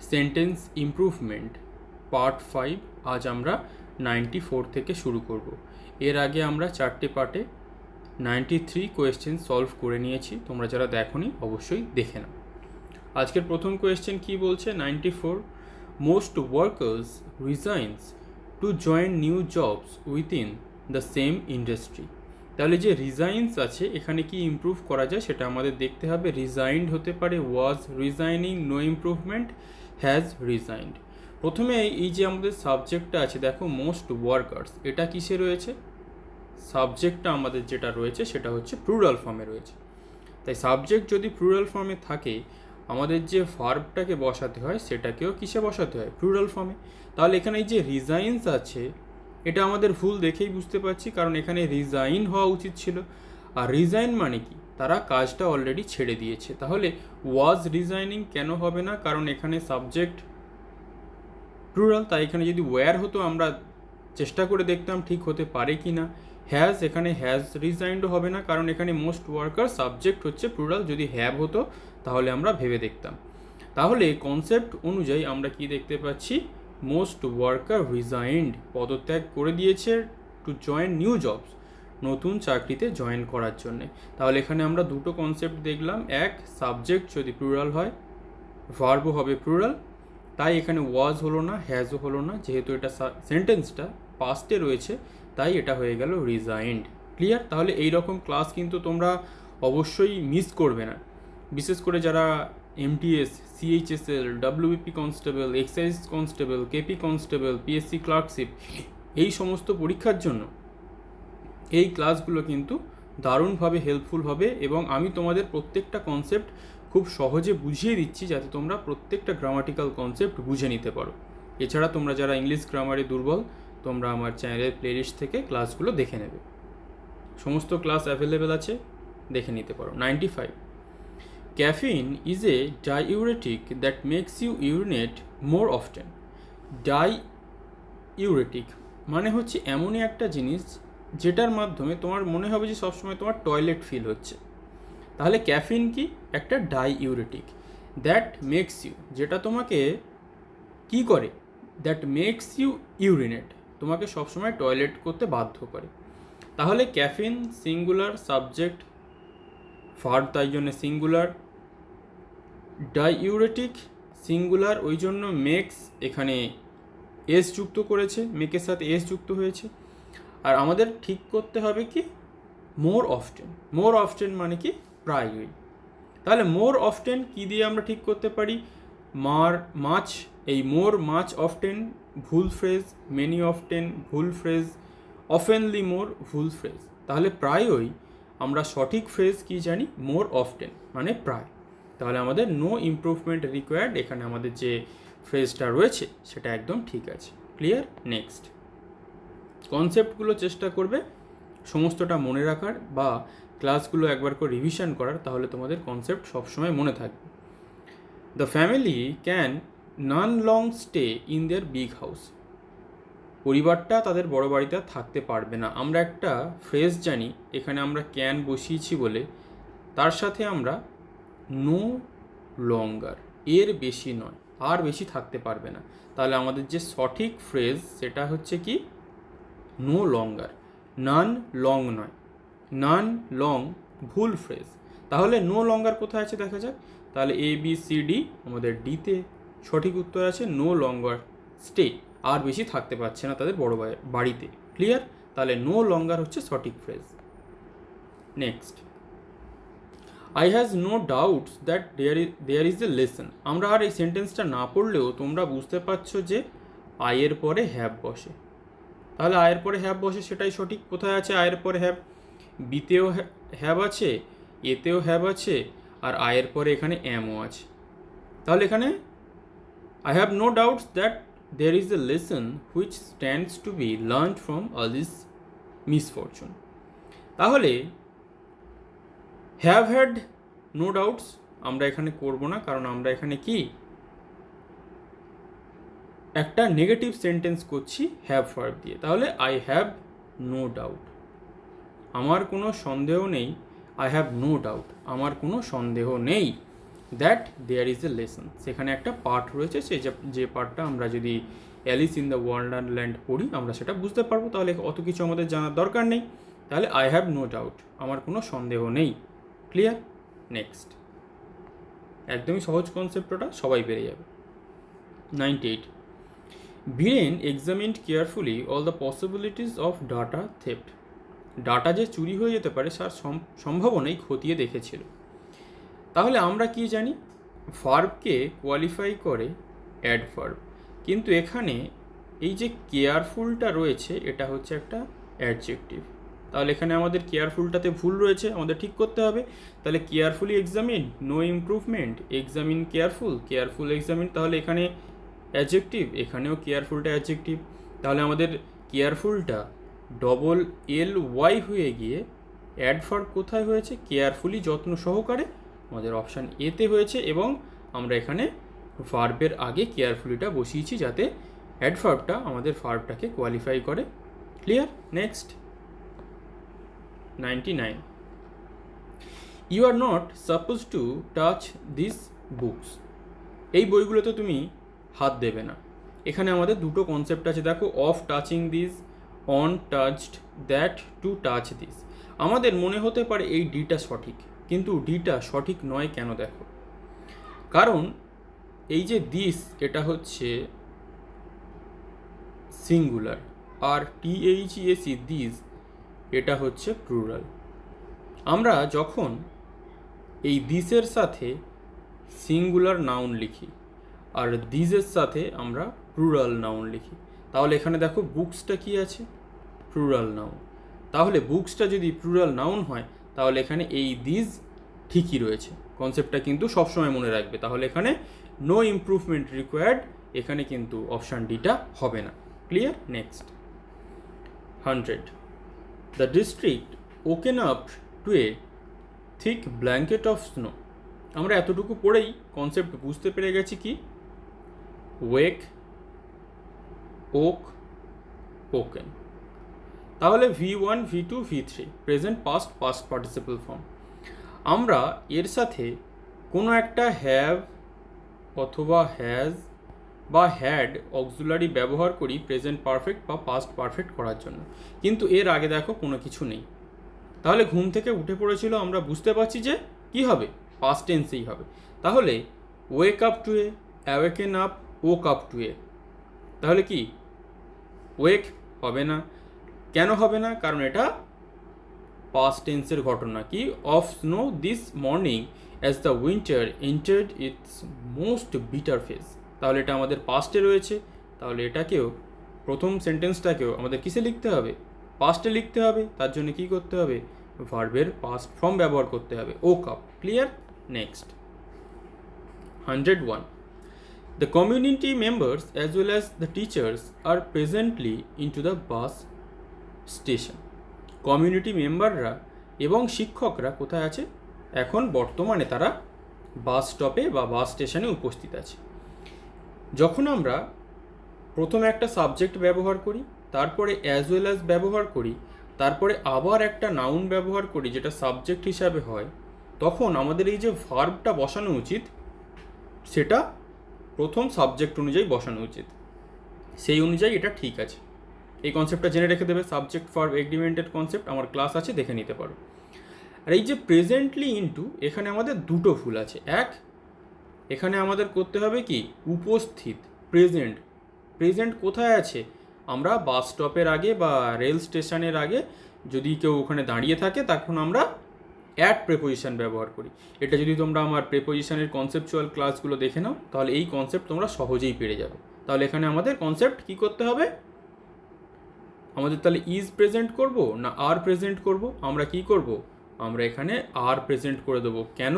Sentence improvement part 5 আজ আমরা 94 থেকে শুরু করব। এর আগে আমরা 4টে পার্টে 93 কোয়েশ্চেন সলভ করে নিয়েছি। তোমরা যারা দেখোনি অবশ্যই দেখে নাও। আজকের প্রথম কোয়েশ্চেন কি বলছে? 94 most workers resigns to join new jobs within the same industry. তাহলে যে রিজাইন্স আছে এখানে কি ইমপ্রুভ করা যায় সেটা আমাদের দেখতে হবে। রিজাইন্ড হতে পারে was resigning, no improvement, has resigned. প্রথমে এই যে আমাদের সাবজেক্টটা আছে দেখো, মোস্ট ওয়ার্কার্স, এটা কিসে রয়েছে? সাবজেক্টটা আমাদের যেটা রয়েছে সেটা হচ্ছে প্লুরাল ফর্মে রয়েছে। তাই সাবজেক্ট যদি প্লুরাল ফর্মে থাকে আমাদের যে ভার্বটাকে বসাতে হয় সেটাকেও কিসে বসাতে হয়? প্লুরাল ফর্মে। তাহলে এখানে এই যে রিজাইন্স আছে এটা আমাদের ভুল দেখেই বুঝতে পারছি, কারণ এখানে রিজাইন হওয়া উচিত ছিল। আর রিজাইন মানে কি? তারা কাজটা অলরেডি ছেড়ে দিয়েছে। তাহলে ওয়াজ রিজাইনিং কেন হবে না? কারণ এখানে সাবজেক্ট প্লুরাল, তাই এখানে যদি ওয়্যার হতো আমরা চেষ্টা করে দেখতাম ঠিক হতে পারে কি না। হ্যাজ, এখানে হ্যাজ রিজাইন্ডও হবে না, কারণ এখানে মোস্ট ওয়ার্কার সাবজেক্ট হচ্ছে প্লুরাল। যদি হ্যাভ হতো তাহলে আমরা ভেবে দেখতাম। তাহলে কনসেপ্ট অনুযায়ী আমরা কি দেখতে পাচ্ছি? মোস্ট ওয়ার্কার রিজাইন্ড, পদত্যাগ করে দিয়েছে টু জয়েন নিউ জবস, নতুন চাকরিতে জয়েন করার জন্যে। তাহলে এখানে আমরা দুটো কনসেপ্ট দেখলাম। এক, সাবজেক্ট যদি প্লুরাল হয় ভার্বও হবে প্লুরাল, তাই এখানে ওয়াজ হলো না, হ্যাজও হলো না, যেহেতু এটা সেন্টেন্সটা পাস্টে রয়েছে তাই এটা হয়ে গেল রিজাইন্ড। ক্লিয়ার? তাহলে এই রকম ক্লাস কিন্তু তোমরা অবশ্যই মিস করবে না, বিশেষ করে যারা MTS, CHSL, WBP constable, excise constable, KP constable, PSC clerkship এই সমস্ত পরীক্ষার জন্য এই ক্লাসগুলো কিন্তু দারুণভাবে হেল্পফুল হবে। এবং আমি তোমাদের প্রত্যেকটা কনসেপ্ট খুব সহজে বুঝিয়ে দিচ্ছি যাতে তোমরা প্রত্যেকটা গ্রামাটিক্যাল কনসেপ্ট বুঝে নিতে পারো। এছাড়া তোমরা যারা ইংলিশ গ্রামারে দুর্বল তোমরা আমার চ্যানেলের প্লেলিস্ট থেকে ক্লাসগুলো দেখে নেবে। সমস্ত ক্লাস অ্যাভেলেবেল আছে, দেখে নিতে পারো। 95 Caffeine is a diuretic that makes you urinate more often. Diuretic মানে হচ্ছে এমনই একটা জিনিস যেটার মাধ্যমে তোমার মনে হবে যে সবসময় তোমার টয়লেট ফিল হচ্ছে। তাহলে ক্যাফিন কি? একটা ডাইউরেটিক। দ্যাট মেক্স ইউ, যেটা তোমাকে কি করে? দ্যাট মেক্স ইউ ইউরিনেট, তোমাকে সবসময় টয়লেট করতে বাধ্য করে। তাহলে ক্যাফিন সিঙ্গুলার, সাবজেক্ট ভার্ব তাই জন্য সিঙ্গুলার, ডাইউরেটিক সিঙ্গুলার, ওই জন্য মেক্স এখানে এস যুক্ত করেছে, মেকের সাথে এস যুক্ত হয়েছে। আর আমাদের ঠিক করতে হবে কি? মোর অফটেন। মোর অফটেন মানে কি? প্রায়ই। তাহলে মোর অফটেন কি দিয়ে আমরা ঠিক করতে পারি? মাছ, এই মোর, মাছ, অফটেন ভুল ফ্রেজ, মেনি অফটেন ভুল ফ্রেজ, অফেনলি মোর ভুল ফ্রেজ। তাহলে প্রায়ই আমরা সঠিক ফ্রেজ কি জানি? মোর অফটেন মানে প্রায়। তাহলে আমাদের নো ইমপ্রুভমেন্ট রিকোয়ার্ড, এখানে আমাদের যে ফ্রেজটা রয়েছে সেটা একদম ঠিক আছে। ক্লিয়ার? নেক্সট কনসেপ্টগুলো চেষ্টা করবে সমস্তটা মনে রাখার বা ক্লাসগুলো একবার করে রিভিশন করার, তাহলে তোমাদের কনসেপ্ট সবসময় মনে থাকবে। The family can non long stay in their big house. পরিবারটা তাদের বড় বাড়িতে থাকতে পারবে না। আমরা একটা ফ্রেজ জানি, এখানে আমরা ক্যান বসিয়েছি বলে তার সাথে আমরা নো লঙ্গার, এর বেশি নয়, আর বেশি থাকতে পারবে না। তাহলে আমাদের যে সঠিক ফ্রেজ সেটা হচ্ছে কি? No longer. নান লং নয়, নান লং ভুল ফ্রেজ। তাহলে নো লঙ্গার কোথায় আছে দেখা যাক। তাহলে ABCD আমাদের ডিতে সঠিক উত্তর আছে নো লঙ্গার স্টে, আর বেশি থাকতে পারছে না তাদের বড় বাড়িতে। ক্লিয়ার? তাহলে নো লঙ্গার হচ্ছে সঠিক phrase. Next, I has no doubts that there is a lesson. আমরা আর এই সেন্টেন্সটা না পড়লেও তোমরা বুঝতে পারছো যে আয়ের পরে হ্যাভ বসে। তাহলে আয়ের পরে হ্যাভ বসে সেটাই সঠিক। কোথায় আছে আয়ের পরে হ্যাভ? বিতেও হ্যাভ আছে, এতেও হ্যাভ আছে, আর আয়ের পরে এখানে এমও আছে। তাহলে এখানে I have no doubts that there is a lesson which stands to be learned from all this misfortune. তাহলে হ্যাভ হ্যাড নো ডাউটস আমরা এখানে করব না, কারণ আমরা এখানে কি একটা নেগেটিভ সেন্টেন্স করছি হ্যাভ ভার্ব দিয়ে। তাহলে আই হ্যাভ নো ডাউট, আমার কোনো সন্দেহ নেই। আই হ্যাভ নো ডাউট, আমার কোনো সন্দেহ নেই। That there is a lesson, সেখানে একটা পার্ট রয়েছে, যে পার্টটা আমরা যদি অ্যালিস ইন দ্য ওয়ান্ডারল্যান্ড পড়ি আমরা সেটা বুঝতে পারবো, তাহলে অত কিছু আমাদের জানার দরকার নেই। তাহলে আই হ্যাভ নো ডাউট, আমার কোনো সন্দেহ নেই। ক্লিয়ার? নেক্সট, একদমই সহজ কনসেপ্ট, ওটা সবাই পেরে যাবে। 98, Viren examined carefully all the possibilities of data theft. Data যে চুরি হয়ে যেতে পারে তার সম্ভাবনাই খতিয়ে দেখেছিল। তাহলে আমরা কি জানি, ভার্বকে কোয়ালিফাই করে অ্যাডভার্ব, কিন্তু এখানে এই যে কেয়ারফুলটা রয়েছে এটা হচ্ছে একটা অ্যাডজেক্টিভ। তাহলে এখানে আমাদের কেয়ারফুলটাতে ভুল রয়েছে, আমাদের ঠিক করতে হবে। তাহলে carefully examine, no improvement, examine careful, careful examine, তাহলে এখানে অ্যাডজেক্টিভ, এখানেও কেয়ারফুলটা অ্যাডজেক্টিভ। তাহলে আমাদের কেয়ারফুলটা ডবল এল ওয়াই হয়ে গিয়ে অ্যাডভার্ব কোথায় হয়েছে, কেয়ারফুলি যত্ন সহকারে, আমাদের অপশান এতে হয়েছে, এবং আমরা এখানে ভার্বের আগে কেয়ারফুলিটা বসিয়েছি যাতে অ্যাডভার্বটা আমাদের ভার্বটাকে কোয়ালিফাই করে। Clear? Next, 99, you are not suppose to touch this books. এই বইগুলোতে তুমি হাত দেবে না। এখানে আমাদের দুটো কনসেপ্ট আছে, দেখো, of touching this, on touched that, two touch this. আমাদের মনে হতে পারে এই ডিটা সঠিক, কিন্তু ডিটা সঠিক নয় কেন দেখো, কারণ এই যে দিস এটা হচ্ছে সিঙ্গুলার, আর THESE দিস এটা হচ্ছে প্লুরাল। আমরা যখন এই দিসের সাথে সিঙ্গুলার নাউন লিখি আর দিসের সাথে আমরা প্লুরাল নাউন লিখি, তাহলে এখানে দেখো বুকসটা কি আছে, প্লুরাল নাউন। তাহলে বুকসটা যদি প্লুরাল নাউন হয় তাহলে এখানে এই দিস ঠিকই রয়েছে। কনসেপ্টটা কিন্তু সবসময় মনে রাখবে। তাহলে এখানে নো ইমপ্রুভমেন্ট রিকোয়ার্ড, এখানে কিন্তু অপশান ডিটা হবে না। Clear? Next, 100, the district woken up to A thick blanket of snow. আমরা এতটুকু পড়েই কনসেপ্ট বুঝতে পেরে গেছি কি, ওয়েক, ওক, ওকেন। তাহলে V1, V2, V3 present past, past participle form. আমরা এর সাথে কোনো একটা হ্যাভ অথবা হ্যাজ বা হ্যাড অক্সিলারি ব্যবহার করি প্রেজেন্ট পারফেক্ট বা পাস্ট পারফেক্ট করার জন্য, কিন্তু এর আগে দেখো কোনো কিছু নেই। তাহলে ঘুম থেকে উঠে পড়েছিল, আমরা বুঝতে পারছি যে কি হবে, পাস্ট টেন্সেই হবে। তাহলে wake up to a, awaken up, woke up to a, তাহলে কি ওয়েক হবে না। কেন হবে না? কারণ এটা পাস্ট টেন্সের ঘটনা। কি, of snow this morning as the winter entered it's most bitter phase. তাহলে এটা আমাদের পাস্টে রয়েছে, তাহলে এটাকেও, প্রথম সেন্টেন্সটাকেও আমাদের কিসে লিখতে হবে, পাস্টে লিখতে হবে। তার জন্য কি করতে হবে, ভার্বের পাস্ট ফর্ম ব্যবহার করতে হবে, woke up. Clear? Next, 101, the community members as well as the teachers are presently into the bus station. Community মেম্বাররা এবং শিক্ষকরা কোথায় আছে, এখন বর্তমানে তারা বাস স্টপে বা বাস স্টেশনে উপস্থিত আছে। যখন আমরা প্রথমে একটা সাবজেক্ট ব্যবহার করি, তারপরে অ্যাজ ওয়েল অ্যাজ ব্যবহার করি, তারপরে আবার একটা নাউন ব্যবহার করি যেটা সাবজেক্ট হিসাবে হয়, তখন আমাদের এই যে ভার্বটা বসানো উচিত সেটা প্রথম সাবজেক্ট অনুযায়ী বসানো উচিত, সেই অনুযায়ী এটা ঠিক আছে। এই কনসেপ্টটা জেনে রেখে দেবে, সাবজেক্ট ভার্ব এগ্রিমেন্টেড কনসেপ্ট, আমার ক্লাস আছে, দেখে নিতে পারো। আর এই যে প্রেজেন্টলি ইনটু, এখানে আমাদের দুটো ভুল আছে। এক, এখানে আমাদের করতে হবে কি, উপস্থিত, প্রেজেন্ট। প্রেজেন্ট কোথায় আছে, আমরা বাস স্টপের আগে বা রেল স্টেশনের আগে যদি কেউ ওখানে দাঁড়িয়ে থাকে তখন আমরা অ্যাট প্রেপোজিশন ব্যবহার করি। এটা যদি তোমরা আমার প্রেপোজিশনের কনসেপচুয়াল ক্লাসগুলো দেখে নাও তাহলে এই কনসেপ্ট তোমরা সহজেই পেরে যাবে। তাহলে এখানে আমাদের কনসেপ্ট কি করতে হবে, আমাদের তাহলে ইজ প্রেজেন্ট করব না আর প্রেজেন্ট করব, আমরা কি করব, আমরা এখানে আর প্রেজেন্ট করে দেবো। কেন?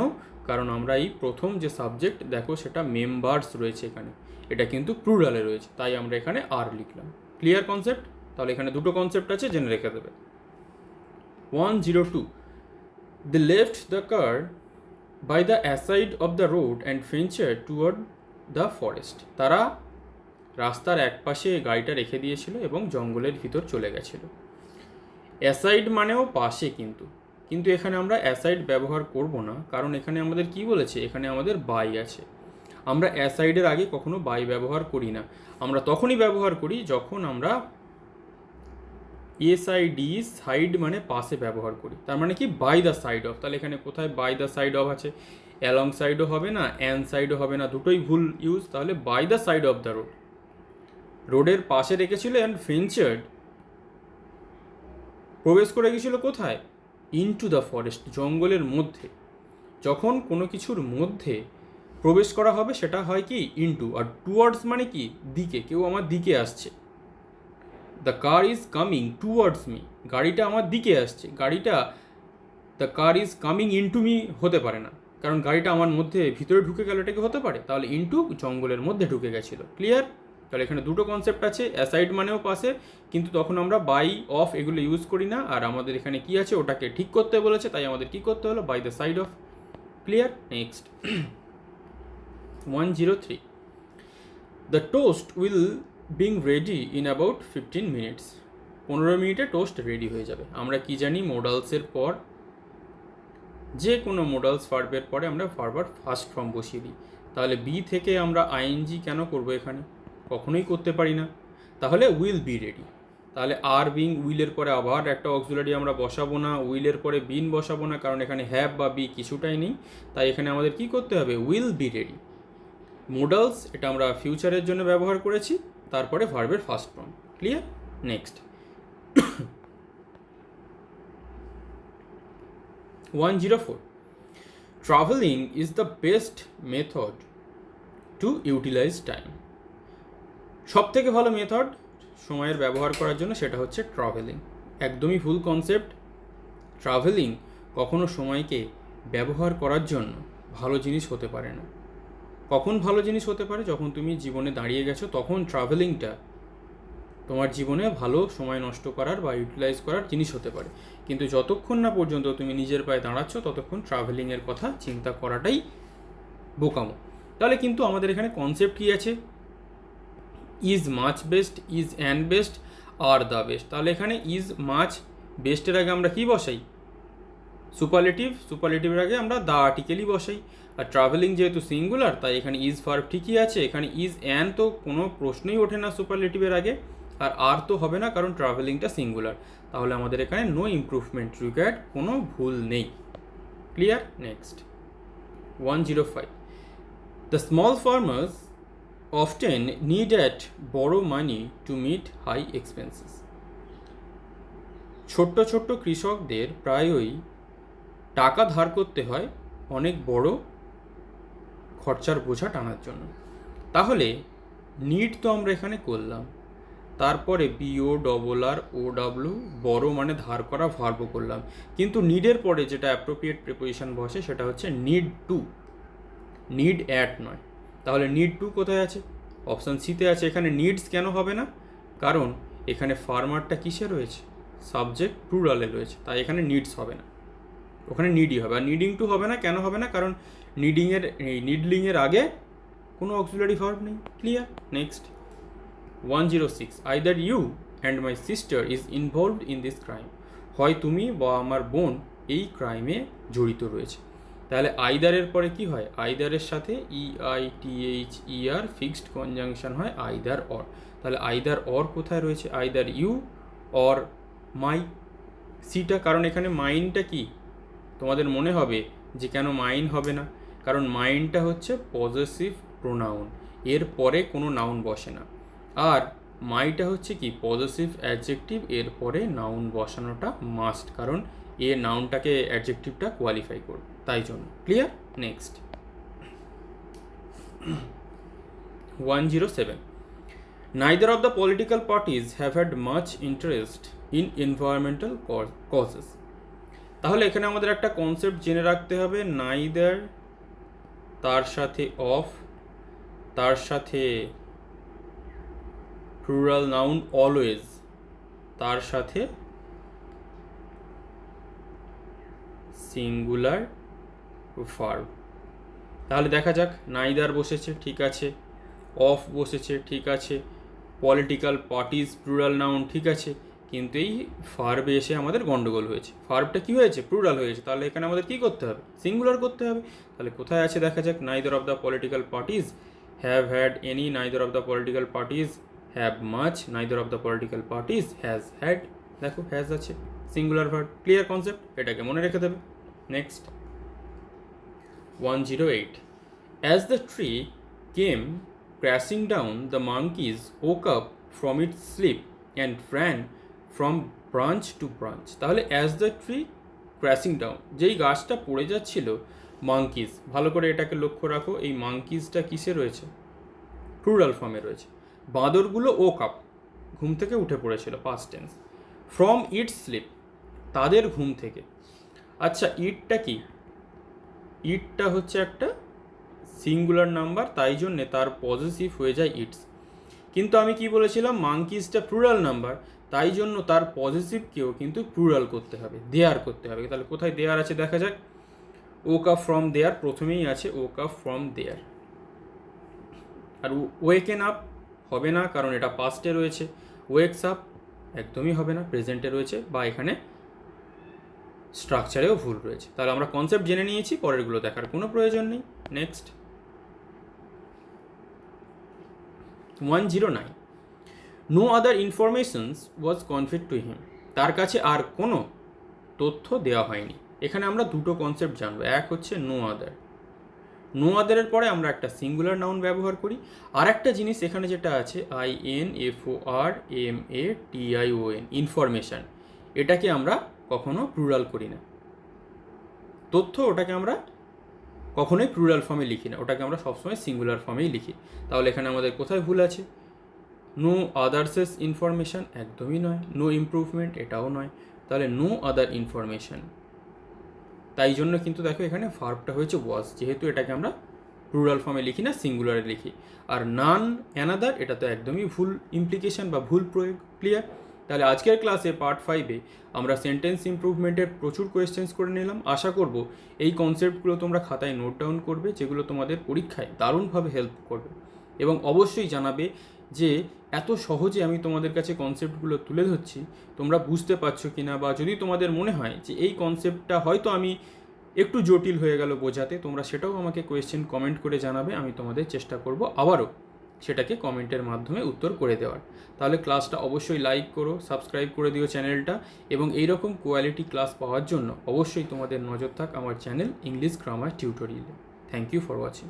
কারণ আমরা এই প্রথম যে সাবজেক্ট দেখো সেটা মেম্বার্স রয়েছে, এখানে এটা কিন্তু প্লুরালে রয়েছে, তাই আমরা এখানে আর লিখলাম। Clear concept? তাহলে এখানে দুটো কনসেপ্ট আছে, জেনে রেখে দেবে। 102, they left the car by the aside of the road and ventured toward the forest. তারা রাস্তার এক পাশে গাড়িটা রেখে দিয়েছিল এবং জঙ্গলের ভিতর চলে গেছিল। অ্যাসাইড মানেও পাশে, কিন্তু এখানে আমরা অ্যাসাইড ব্যবহার করব না, কারণ এখানে আমাদের কি বলেছে, এখানে আমাদের বাই আছে। আমরা অ্যাসাইডের আগে কখনো বাই ব্যবহার করি না, আমরা তখনই ব্যবহার করি যখন আমরা এসআইডি সাইড মানে পাশে ব্যবহার করি, তার মানে কি বাই দ্য সাইড অফ। তাহলে এখানে কোথায় বাই দ্য সাইড অফ আছে, অ্যালং সাইডও হবে না, অ্যান সাইডও হবে না, দুটোই ভুল ইউজ। তাহলে by the side of the road, রোডের পাশে রেখেছিল অ্যান্ড ভেঞ্চার্ড প্রবেশ করে গেছিল কোথায়, ইনটু দ্য ফরেস্ট, জঙ্গলের মধ্যে। যখন কোনো কিছুর মধ্যে প্রবেশ করা হবে সেটা হয় কি ইনটু, আর টুয়ার্ডস মানে কি দিকে, কেউ আমার দিকে আসছে। The car is coming towards me, গাড়িটা আমার দিকে আসছে। গাড়িটা the car is coming into me হতে পারে না, কারণ গাড়িটা আমার মধ্যে ভিতরে ঢুকে গেল, এটাকে হতে পারে। তাহলে ইনটু জঙ্গলের মধ্যে ঢুকে গেছিলো। ক্লিয়ার? তাহলে এখানে দুটো কনসেপ্ট আছে, অ্যাসাইড মানেও পাশে, কিন্তু তখন আমরা বাই অফ এগুলো ইউজ করি না। আর আমাদের এখানে কি আছে, ওটাকে ঠিক করতে বলেছে, তাই আমাদের কি করতে হলো, by the side of. Clear? Next 103, the toast will being ready in about 15 minutes, 15 মিনিটে টোস্ট রেডি হয়ে যাবে। আমরা কি জানি, মোডালসের পর যে কোনো মোডালস ভার্বের পরে আমরা ভার্বার ফার্স্ট ফর্ম বসিয়ে দিই। তাহলে বি থেকে আমরা আইএনজি কেন করব, এখানে কখনোই করতে পারি না। তাহলে উইল বি রেডি, তাহলে আর বিং উইলের পরে আবার একটা অক্সিলারি আমরা বসাবো না, উইলের পরে বিন বসাবো না, কারণ এখানে হ্যাভ বা বি কিছুটাই নেই। তাই এখানে আমাদের কি করতে হবে, উইল বি রেডি। মোডালস এটা আমরা ফিউচারের জন্য ব্যবহার করেছি, তারপরে ভার্বের first form. Clear? Next 104, travelling is the best method to utilise time. সব থেকে ভালো মেথড সময়ের ব্যবহার করার জন্য সেটা হচ্ছে ট্রাভেলিং। একদমই ভুল কনসেপ্ট। ট্রাভেলিং কখনো সময়কে ব্যবহার করার জন্য ভালো জিনিস হতে পারে না। কখন ভালো জিনিস হতে পারে, যখন তুমি জীবনে দাঁড়িয়ে গেছো, তখন ট্রাভেলিংটা তোমার জীবনে ভালো সময় নষ্ট করার বা ইউটিলাইজ করার জিনিস হতে পারে। কিন্তু যতক্ষণ না পর্যন্ত তুমি নিজের পায়ে দাঁড়াচ্ছ, ততক্ষণ ট্রাভেলিংয়ের কথা চিন্তা করাটাই বোকামো। তাহলে কিন্তু আমাদের এখানে কনসেপ্ট কী আছে, is much best, is an best, are the best. তাহলে এখানে ইজ মাচ বেস্টের আগে আমরা কি বসাই, সুপারলেটিভ, সুপারলেটিভের আগে আমরা দ্য আর্টিকেলই বসাই। আর ট্রাভেলিং যেহেতু সিঙ্গুলার, তাই এখানে ইজ ভার্ব ঠিকই আছে। এখানে ইজ অ্যান তো কোনো প্রশ্নই ওঠে না সুপারলেটিভের আগে, আর তো হবে না, কারণ ট্রাভেলিংটা সিঙ্গুলার। তাহলে আমাদের এখানে নো ইমপ্রুভমেন্ট রিকোয়ার্ড, কোনো ভুল নেই। Clear? Next 105, the small farmers often needed borrow money to meet high expenses. ছোট্ট ছোট্ট কৃষকদের প্রায়ই টাকা ধার করতে হয় অনেক বড় খরচার বোঝা টানার জন্য। তাহলে নিড তো আমরা এখানে করলাম, তারপরে বিও ডবল আর ও ডাব্লিউ বড় মানে ধার করা ভার্ব করলাম, কিন্তু নিডের পরে যেটা অ্যাপ্রোপ্রিয়েট প্রিপোজিশন বসে সেটা হচ্ছে নিড টু, নিড অ্যাট নয়। তাহলে নিড টু কোথায় আছে, অপশান সিতে আছে। এখানে নিডস কেন হবে না, কারণ এখানে ফার্মারটা কিসে রয়েছে, সাবজেক্ট প্লুরালে রয়েছে, তাই এখানে নিডস হবে না, ওখানে নিডই হবে। আর নিডিং টু হবে না, কেন হবে না, কারণ নিডলিংয়ের আগে কোনো অক্সিলারি ভার্ব নেই। Clear? Next 106, either you and my sister is involved in this crime, হয় তুমি বা আমার বোন এই ক্রাইমে জড়িত রয়েছে। তাহলে আইদারের পরে কি হয়, আইদারের সাথে EITHER ফিক্সড কনজাংশন হয় আইদার অর। তাহলে আইদার অর কোথায় রয়েছে, আইদার ইউ অর মাই। সিটা, কারণ এখানে মাইনটা কি তোমাদের মনে হবে যে কেন মাইন হবে না, কারণ মাইনটা হচ্ছে পজেসিভ প্রোনাউন, এর পরে কোনো নাউন বসে না। আর মাইটা হচ্ছে কি পজেসিভ অ্যাডজেক্টিভ, এর পরে নাউন বসানোটা মাস্ট, কারণ এ নাউনটাকে অ্যাডজেক্টিভটা কোয়ালিফাই করবে, তাই জন্য। Clear? Next 107, neither of the political parties have had much interest in environmental causes. তাহলে এখানে আমাদের একটা কনসেপ্ট জেনে রাখতে হবে, নাইদার তার সাথে অফ, তার সাথে প্লুরাল নাউন অলওয়েজ, তার সাথে সিঙ্গুলার ভার্ব। তাহলে দেখা যাক, নাইদার বসেছে ঠিক আছে, অফ বসেছে ঠিক আছে, পলিটিক্যাল পার্টিজ প্লুরাল নাউন ঠিক আছে, কিন্তু এই ভার্বে এসে আমাদের গন্ডগোল হয়েছে। ভার্বটা কী হয়েছে? প্লুরাল হয়েছে। তাহলে এখানে আমাদের কী করতে হবে? সিঙ্গুলার করতে হবে। তাহলে কোথায় আছে দেখা যাক। Neither of the political parties have had any, neither of the political parties have much, neither of the political parties has had. দেখো হ্যাজ আছে, সিঙ্গুলার ভার্ব। ক্লিয়ার কনসেপ্ট, এটাকে মনে রেখে দেবে। Next 108. As the tree came crashing down, the monkeys woke up from its sleep and ran from branch to branch. তাহলে as the tree crashing down, যেই গাছটা পড়ে যাচ্ছিল, monkeys, ভালো করে এটাকে লক্ষ্য রাখো, এই monkeysটা কিসে রয়েছে? প্লুরাল ফর্মে রয়েছে। বাঁদরগুলো woke up, ঘুম থেকে উঠে পড়েছিল, past tense. From its sleep, তাদের ঘুম থেকে। আচ্ছা, ইটটা কি? ইটটা হচ্ছে একটা সিঙ্গুলার নাম্বার, তাই জন্যে তার পজিটিভ হয়ে যায় ইটস। কিন্তু আমি কি বলেছিলাম? মাঙ্কিসটা প্লুরাল নাম্বার, তাই জন্য তার পজিটিভকেও কিন্তু প্লুরাল করতে হবে, দেয়ার করতে হবে। তাহলে কোথায় দেয়ার আছে দেখা যাক। ওক আপ ফ্রম দেয়ার, প্রথমেই আছে ওক আপ ফ্রম দেয়ার। আর ওয়েকেন আপ হবে না, কারণ এটা পাস্টে রয়েছে। ওয়েকস আপ একদমই হবে না, প্রেজেন্টে রয়েছে, বা এখানে স্ট্রাকচারেও ভুল রয়েছে। তাহলে আমরা কনসেপ্ট জেনে নিয়েছি, পরেরগুলো দেখার কোনো প্রয়োজন নেই। Next 109. No other informations was conveyed to him. তার কাছে আর কোনো তথ্য দেওয়া হয়নি। এখানে আমরা দুটো কনসেপ্ট জানবো। এক হচ্ছে নো আদার। নো আদারের পরে আমরা একটা সিঙ্গুলার নাউন ব্যবহার করি। আর একটা জিনিস এখানে যেটা আছে INFORMATION, ইনফরমেশান, এটাকে আমরা কখনো প্লুরাল করি না। তথ্য, ওটাকে আমরা কখনোই প্লুরাল ফর্মে লিখি না, ওটাকে আমরা সবসময় সিঙ্গুলার ফর্মেই লিখি। তাহলে এখানে আমাদের কোথায় ভুল আছে? নো আদার্সেস ইনফরমেশান একদমই নয়, নো ইমপ্রুভমেন্ট এটাও নয়, তাহলে নো আদার ইনফরমেশান। তাই জন্য কিন্তু দেখো এখানে ভার্বটা হয়েছে ওয়াজ, যেহেতু এটাকে আমরা প্লুরাল ফর্মে লিখি না, সিঙ্গুলারে লিখি। আর নান অ্যানাদার, এটা তো একদমই ভুল ইমপ্লিকেশন বা ভুল প্রয়োগ। ক্লিয়ার? তাহলে আজকের ক্লাসে পার্ট 5-এ আমরা সেন্টেন্স ইমপ্রুভমেন্টের প্রচুর কোয়েশ্চেন্স করে নিলাম। আশা করব এই কনসেপ্টগুলো তোমরা খাতায় নোট ডাউন করবে, যেগুলো তোমাদের পরীক্ষায় দারুণভাবে হেল্প করবে। এবং অবশ্যই জানাবে যে এত সহজে আমি তোমাদের কাছে কনসেপ্টগুলো তুলে ধরছি, তোমরা বুঝতে পারছো কি না, বা যদি তোমাদের মনে হয় যে এই কনসেপ্টটা হয়তো আমি একটু জটিল হয়ে গেল বোঝাতে, তোমরা সেটাও আমাকে কোয়েশ্চেন কমেন্ট করে জানাবে। আমি তোমাদের চেষ্টা করব আবারও সেটাকে কমেন্টের মাধ্যমে উত্তর করে দেওয়ার। তাহলে ক্লাসটা অবশ্যই লাইক করো, সাবস্ক্রাইব করে দিও চ্যানেলটা, এবং এইরকম কোয়ালিটি ক্লাস পাওয়ার জন্য অবশ্যই তোমাদের নজর থাক আমার চ্যানেল ইংলিশ গ্রামার টিউটোরিয়ালে। Thank you for watching.